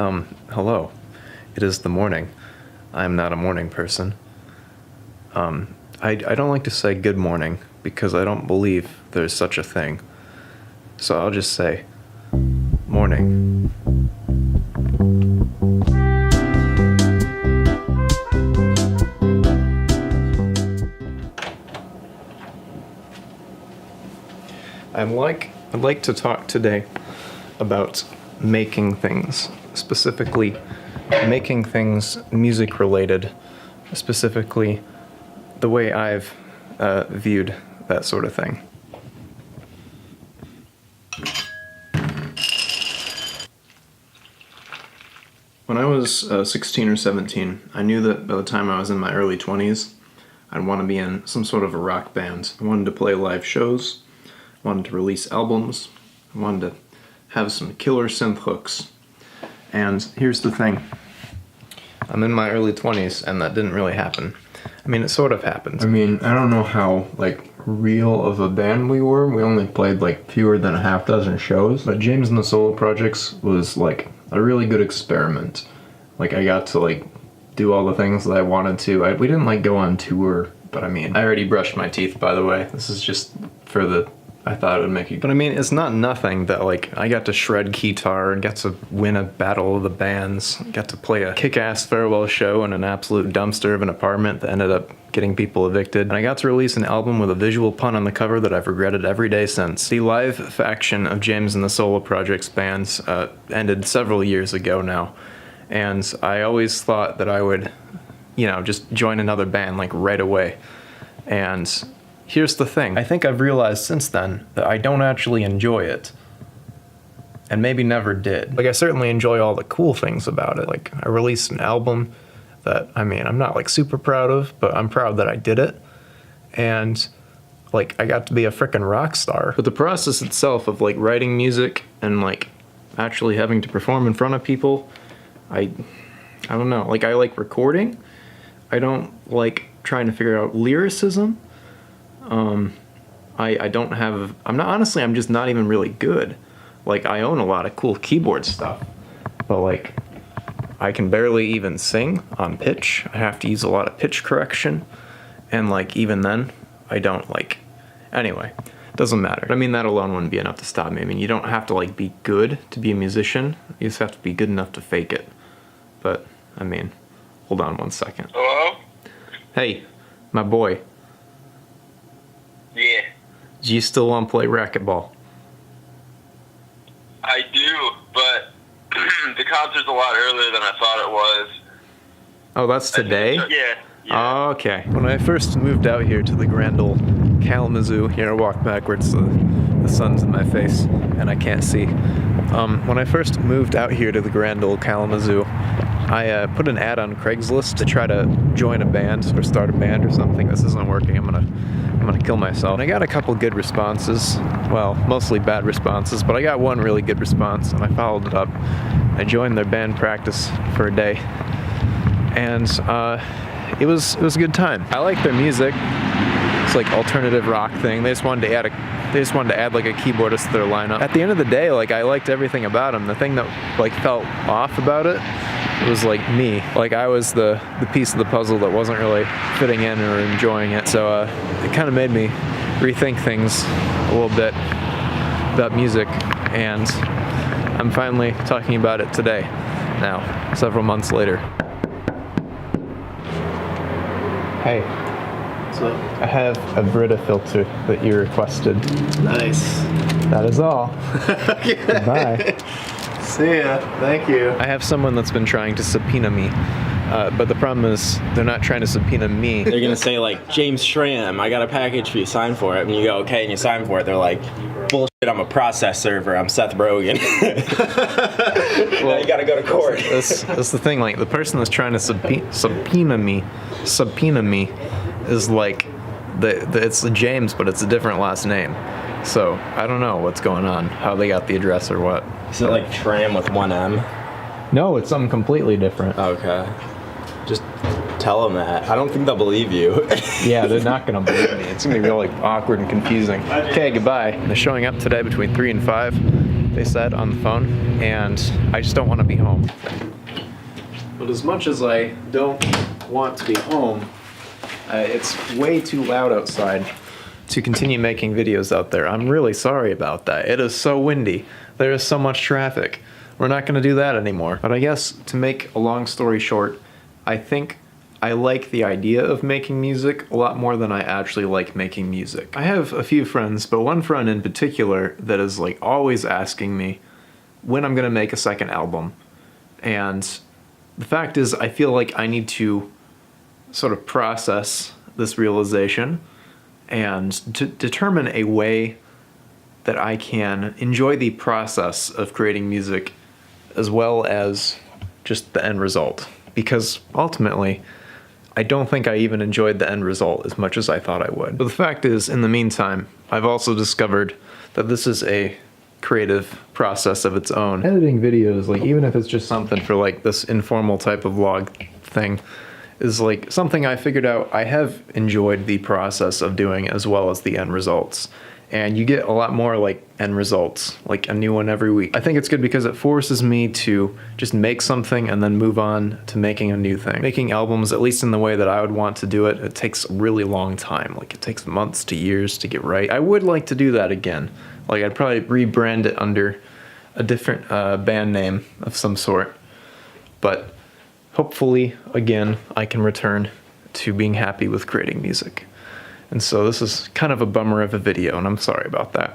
Hello. It is the morning. I am not a morning person. I don't like to say good morning because I don't believe there's such a thing. So I'll just say morning. I'd like to talk today about making things, specifically making things music related, specifically the way I've viewed that sort of thing. When I was 16 or 17, I knew that by the time I was in my early 20s, I'd want to be in some sort of a rock band. I wanted to play live shows, I wanted to release albums, I wanted to have some killer synth hooks. And here's the thing. I'm in my early 20s, and that didn't really happen. I mean, it sort of happened. I mean, I don't know how, real of a band we were. We only played, fewer than a half dozen shows. But James and the Solo Projects was, a really good experiment. I got to, do all the things that I wanted to. We didn't, go on tour, but I mean, I already brushed my teeth, by the way. This is just for the... I thought it would make you... But I mean, it's not nothing that, I got to shred guitar and got to win a battle of the bands, got to play a kick-ass farewell show in an absolute dumpster of an apartment that ended up getting people evicted. And I got to release an album with a visual pun on the cover that I've regretted every day since. The live faction of James and the Solo Projects bands ended several years ago now. And I always thought that I would, just join another band, right away. And... here's the thing. I think I've realized since then that I don't actually enjoy it. And maybe never did. I certainly enjoy all the cool things about it. I released an album that, I'm not, super proud of, but I'm proud that I did it. And, I got to be a frickin' rock star. But the process itself of, writing music and, actually having to perform in front of people, I don't know. I like recording. I don't like trying to figure out lyricism. I'm just not even really good. I own a lot of cool keyboard stuff, but I can barely even sing on pitch. I have to use a lot of pitch correction, and even then, I don't anyway, doesn't matter. That alone wouldn't be enough to stop me. You don't have to be good to be a musician. You just have to be good enough to fake it. But, hold on one second. Hello? Hey, my boy. Yeah, Do you still want to play racquetball? I do, but the concert's a lot earlier than I thought it was. Oh, that's today? Yeah. Oh, okay. When I first moved out here to the grand old Kalamazoo, here I walk backwards, the sun's in my face, and I can't see. When I first moved out here to the grand old Kalamazoo, I put an ad on Craigslist to try to join a band or start a band or something. This isn't working. I'm gonna kill myself. And I got a couple good responses. Well, mostly bad responses, but I got one really good response, and I followed it up. I joined their band practice for a day, and it was a good time. I like their music. It's alternative rock thing. They just wanted to add a keyboardist to their lineup. At the end of the day, I liked everything about them. The thing that felt off about it was me. I was the piece of the puzzle that wasn't really fitting in or enjoying it. So it kind of made me rethink things a little bit about music, and I'm finally talking about it today, now, several months later. Hey. So, I have a Brita filter that you requested. nice. That is all. Goodbye. See ya. Thank you. I have someone that's been trying to subpoena me, but the problem is they're not trying to subpoena me. They're gonna say James Schramm, I got a package for you, sign for it. And you go, okay, and you sign for it. They're like, bullshit, I'm a process server, I'm Seth Rogen. Well, you gotta go to court. That's the thing, the person that's trying to subpoena me is it's James, but it's a different last name. So I don't know what's going on, how they got the address or what. Is it Tram with one M? No, it's something completely different. Okay. Just tell them that. I don't think they'll believe you. Yeah, they're not going to believe me. It's going to be really awkward and confusing. Okay, goodbye. They're showing up today between 3 and 5. they said on the phone, and I just don't want to be home. But as much as I don't want to be home, it's way too loud outside to continue making videos out there. I'm really sorry about that. It is so windy. There is so much traffic. We're not going to do that anymore. But I guess to make a long story short, I think I like the idea of making music a lot more than I actually like making music. I have a few friends, but one friend in particular that is like always asking me when I'm going to make a second album. And the fact is, I feel like I need to sort of process this realization and to determine a way that I can enjoy the process of creating music as well as just the end result. Because ultimately, I don't think I even enjoyed the end result as much as I thought I would. But the fact is, in the meantime, I've also discovered that this is a creative process of its own. Editing videos, like even if it's just something for like this informal type of vlog thing, is like something I figured out I have enjoyed the process of doing as well as the end results. And you get a lot more like end results, like a new one every week. I think it's good because it forces me to just make something and then move on to making a new thing. Making albums, at least in the way that I would want to do it, it takes a really long time. Like it takes months to years to get right. I would like to do that again. Like I'd probably rebrand it under a different band name of some sort. But hopefully, again, I can return to being happy with creating music. And so this is kind of a bummer of a video, and I'm sorry about that.